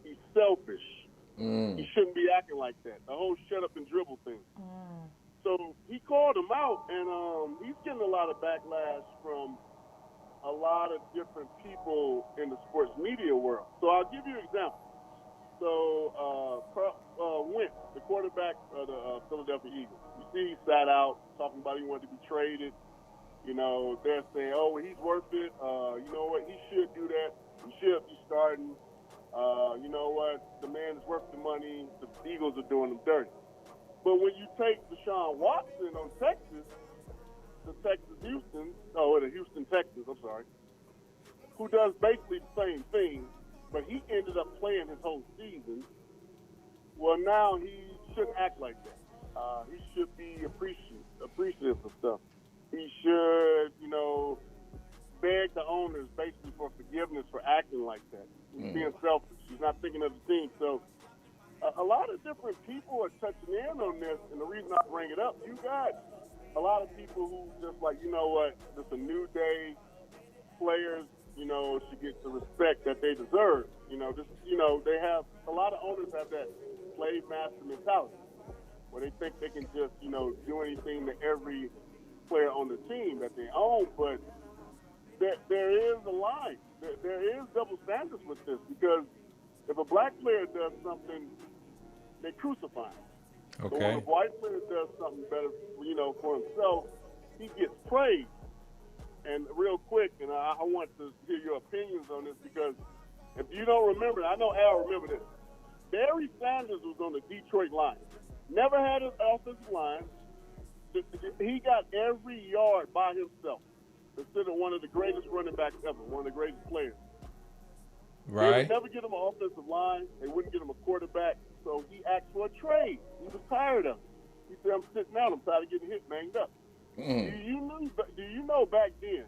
He's selfish. He shouldn't be acting like that. The whole shut up and dribble thing. So he called him out, and he's getting a lot of backlash from a lot of different people in the sports media world. So I'll give you an example. So Wentz, the quarterback of the Philadelphia Eagles, you see he sat out talking about he wanted to be traded. They're saying, oh, well, he's worth it. You know what? He should do that. He should be starting. You know what? The man is worth the money. The Eagles are doing him dirty. But when you take Deshaun Watson on Texas, the Houston Texans, I'm sorry, who does basically the same thing, but he ended up playing his whole season. Well, now he shouldn't act like that. He should be appreciative of stuff. He should, beg the owners basically for forgiveness for acting like that. He's being selfish. He's not thinking of the team. So a lot of different people are touching in on this, and the reason I bring it up, you got a lot of people who just like, it's a new day. Players, should get the respect that they deserve. They have a lot of owners have that slave master mentality, where they think they can just, do anything to every player on the team that they own. But there is a line. There is double standards with this, because if a black player does something, they crucify him. Okay. But when a white player does something better, for himself, he gets praised. And real quick, and I want to hear your opinions on this, because if you don't remember, I know Al remember this. Barry Sanders was on the Detroit Lions. Never had an offensive line. He got every yard by himself. Considered one of the greatest running backs ever, one of the greatest players. They Right. would never get him an offensive line. They wouldn't get him a quarterback. So he asked for a trade. He was tired of it. He said, I'm sitting down. I'm tired of getting hit, banged up. Do you know back then,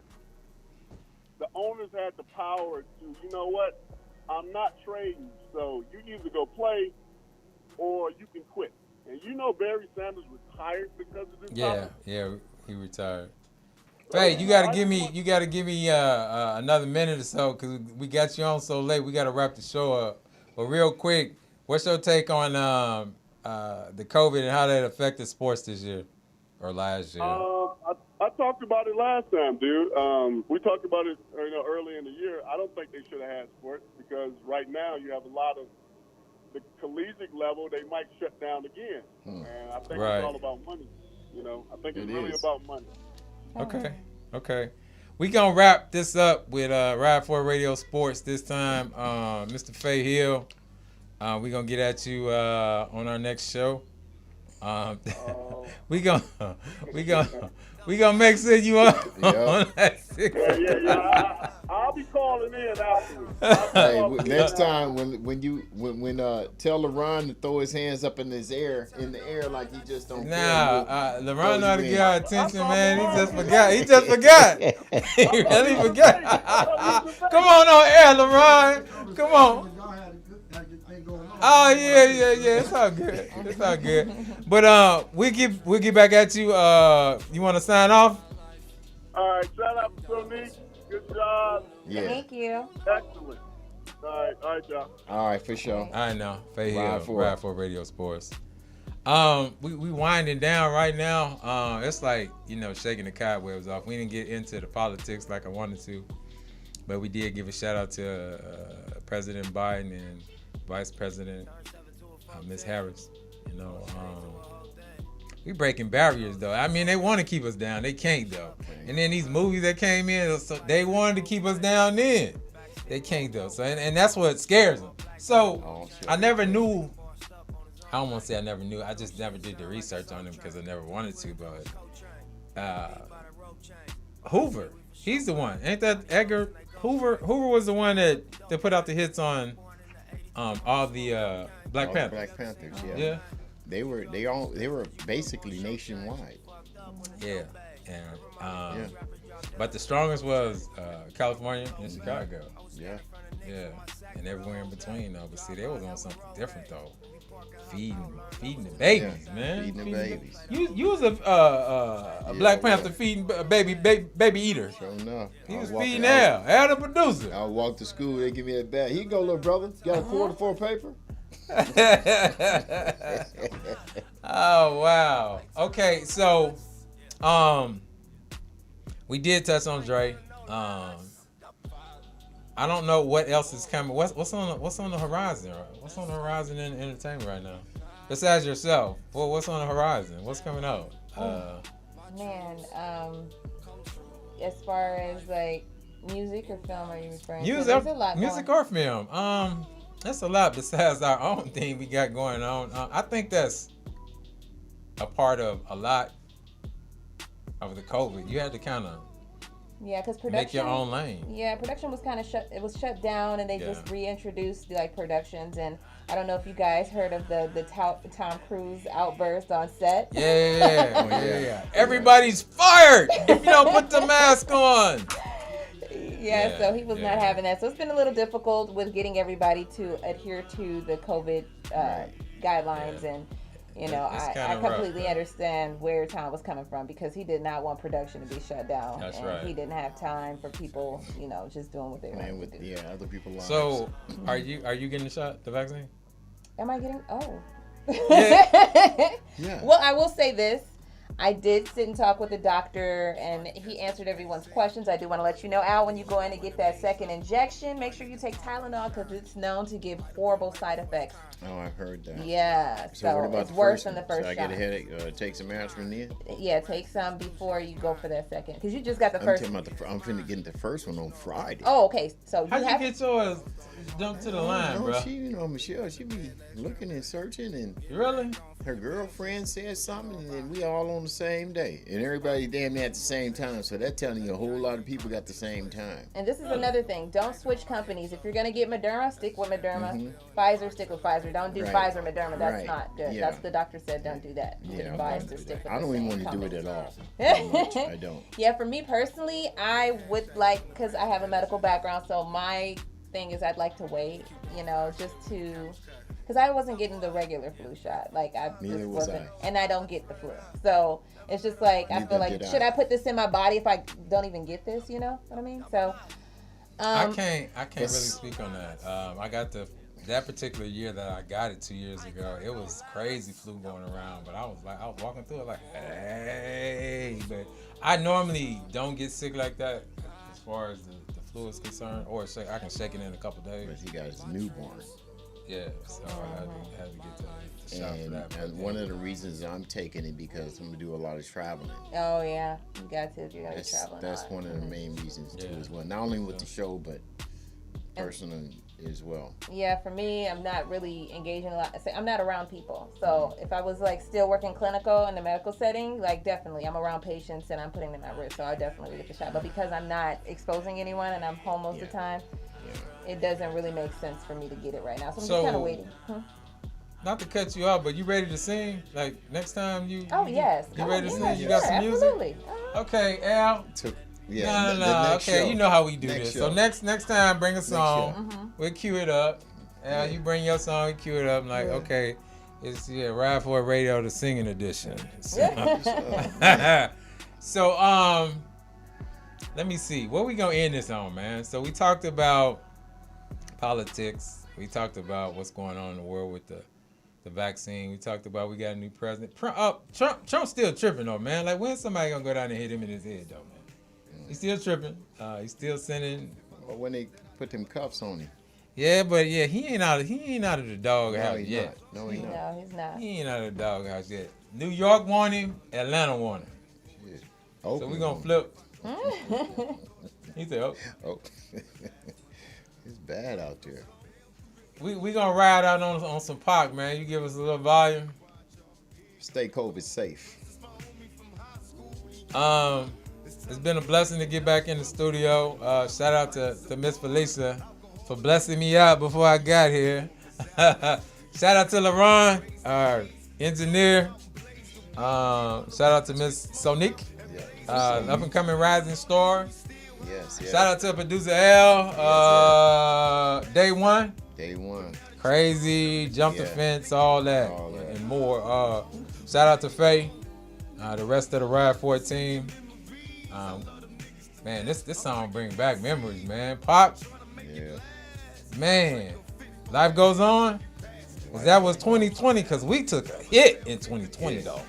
the owners had the power to, you know what, I'm not trading. So you either go play or you can quit. And you know Barry Sanders retired because of this topic. Yeah, he retired. Hey, you gotta give me another minute or so because we got you on so late. We gotta wrap the show up. But real quick, what's your take on the COVID and how that affected sports this year or last year? I talked about it last time, dude. We talked about it early in the year. I don't think they should have had sports because right now you have a lot of the collegiate level. They might shut down again, and I think it's all about money. I think it's really about money. Okay. We gonna wrap this up with Ride for Radio Sports this time. Mr. Fay Hill, we gonna get at you on our next show. We gonna make sure you on that 6. Yeah. I'll be calling in afterwards. Hey, next time when tell LeBron to throw his hands up in the air like he just don't care. LeBron know how to get our attention, man. He just forgot. He really forgot. Come on air, LeBron. Come on. Oh yeah. It's all good. But we'll get back at you. You want to sign off? All right. Shout out to Sonique. Good job. Yeah. Thank you. Excellent. All right, y'all. All right, for sure. I know. Fay Hill, Ride for Radio Sports. We winding down right now. It's like, shaking the cobwebs off. We didn't get into the politics like I wanted to, but we did give a shout out to President Biden and Vice President Ms. Harris. We breaking barriers though. I mean, they want to keep us down. They can't though. And then these movies that came in, so they wanted to keep us down then. They can't though. So and that's what scares them. So I never knew. I don't want to say I never knew. I just never did the research on him because I never wanted to. But Hoover, he's the one. Ain't that Edgar Hoover? Hoover was the one that put out the hits on all the Black Panthers. Black Panthers, yeah. They were basically nationwide. Yeah, and but the strongest was California and Chicago. Yeah, and everywhere in between though. But see, they was on something different though. Feeding the babies, man. Feeding the babies. You was a Black Panther feeding baby eater. Sure enough. He was feeding Al the producer. I walk to school, they give me a bag. Here you go, little brother. You got a quarter for a paper? Oh wow. Okay, so we did touch on Dre. I don't know what else is coming. What's on the horizon? What's on the horizon in entertainment right now? Besides yourself, what's on the horizon? What's coming out? Man, as far as like music or film, are you referring to? There's a lot music going. or film. That's a lot besides our own thing we got going on. I think that's a part of a lot of the COVID. You had to kind of because production make your own lane. Yeah, production was kind of shut. It was shut down, and they just reintroduced like productions. And I don't know if you guys heard of the Tom Cruise outburst on set. Yeah. Everybody's fired if you don't put the mask on. Yeah, so he was not having that. So it's been a little difficult with getting everybody to adhere to the COVID guidelines. And, I completely understand where Tom was coming from because he did not want production to be shut down. That's and right. He didn't have time for people, just doing what they wanted to do. Yeah, other people lives. So are you getting the vaccine? Am I getting? Oh. Yeah. Well, I will say this. I did sit and talk with the doctor, and he answered everyone's questions. I do want to let you know, Al, when you go in and get that second injection, make sure you take Tylenol because it's known to give horrible side effects. Oh, I've heard that. Yeah, so what about it's the worse first than the one? first So I shot. get a headache, take some aspirin then? Yeah, take some before you go for that second because you just got the first. I'm finna get the first one on Friday. Oh, okay. So how'd you get yours? Jump to the line, bro. Michelle, she be looking and searching and really. her girlfriend said something, and then we all on the same day, and everybody damn near at the same time. So that telling you a whole lot of people got the same time. And this is another thing. Don't switch companies. If you're gonna get Moderna, stick with Moderna. Pfizer, stick with Pfizer. Don't do Pfizer, Moderna. That's not good. Yeah. That's the doctor said. Don't do that. Yeah, Advised to stick with I the don't even same want to do it company. at all. I don't. Yeah, for me personally, I would like, because I have a medical background, so my thing is I'd like to wait, just to, because I wasn't getting the regular flu shot. Like, I Neither just was wasn't, I. and I don't get the flu. So it's just like, I Neither feel like, did should I. I put this in my body if I don't even get this, you know what I mean? So, I can't really speak on that. I got that particular year that I got it 2 years ago. It was crazy flu going around, but I was walking through it like, hey, but I normally don't get sick like that as far as the flu is concerned, or I can shake it in a couple days. But he got his newborn. Yeah, so I had to get the shot for that. And one of the reasons I'm taking it because I'm gonna do a lot of traveling. oh yeah, you got to, you got to travel. That's one of the main reasons too, as well. Not only with the show, but personal as well. Yeah, for me, I'm not really engaging a lot. I'm not around people. So if I was like still working clinical in the medical setting, like definitely I'm around patients and I'm putting them at risk. So I definitely would get the shot. But because I'm not exposing anyone and I'm home most of the time, it doesn't really make sense for me to get it right now. So I'm just kind of waiting. Not to cut you off, but you ready to sing? Like next time you? Oh yes. You ready to yes, sing? You got some music? Absolutely. Okay, Al. No. Okay, you know how we do this. So next time, bring a song. We'll cue it up. Al, you bring your song, you cue it up. I'm like, okay, it's Ride for Radio, the singing edition. So, let me see. What we gonna end this on, man? So we talked about politics. We talked about what's going on in the world with the vaccine. We talked about we got a new president. Trump's still tripping though, man. Like, when's somebody gonna go down and hit him in his head though, man? He's still tripping. He's still sending. Well, when they put them cuffs on him. Yeah, but he ain't out of the doghouse yet. No, he's not. No, he's not. He ain't out of the doghouse yet. New York want him. Atlanta want him. Shit. So we gonna flip. He said, Oh. It's bad out there. We gonna ride out on some Pac, man. You give us a little volume. Stay COVID safe. It's been a blessing to get back in the studio. Shout out to Miss Felicia for blessing me out before I got here. Shout out to LaRon, our engineer. Shout out to Miss Sonique, up and coming rising star. Yes. Shout out to producer L. Day one. Crazy, jump the fence, all that. And more. Shout out to Faye, the rest of the Ride 4 team. Man, this song bring back memories, man. Pop. Yeah. Man, life goes on. That was 2020, because we took a hit in 2020 though.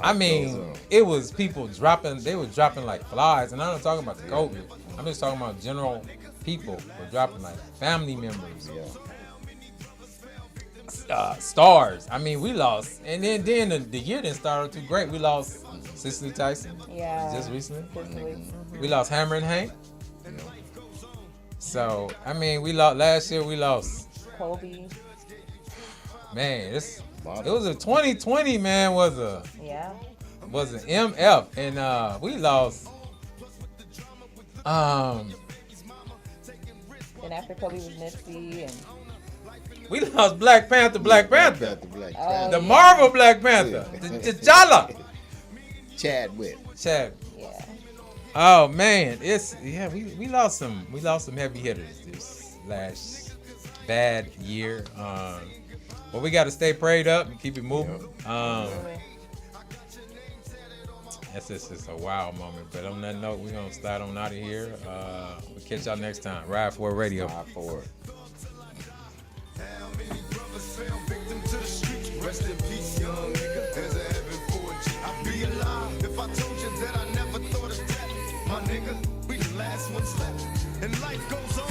I mean, it was people dropping. They were dropping like flies, and I'm not talking about the COVID. I'm just talking about general people were dropping like family members. Stars. I mean, we lost, and then the year didn't start too great. We lost Cicely Tyson. Yeah. Just recently. We lost Hammer and Hank. So I mean, we lost last year. We lost Kobe. Man, it was a 2020. Man, was an MF, and we lost. And after Kobe was Nipsey, and we lost Black Panther. The Marvel Black Panther. T'Challa. Chadwick. Yeah. Oh man, we lost some heavy hitters this last bad year. But we got to stay prayed up and keep it moving. That's just a wild moment. But on that note, we're gonna start on out of here. We'll catch y'all next time. Ride 4 Radio. Ride 4. Rest in peace, young nigga. There's a heaven for you. I'd be alive if I told you that I never thought of that. My nigga, we the last ones left. And life goes on.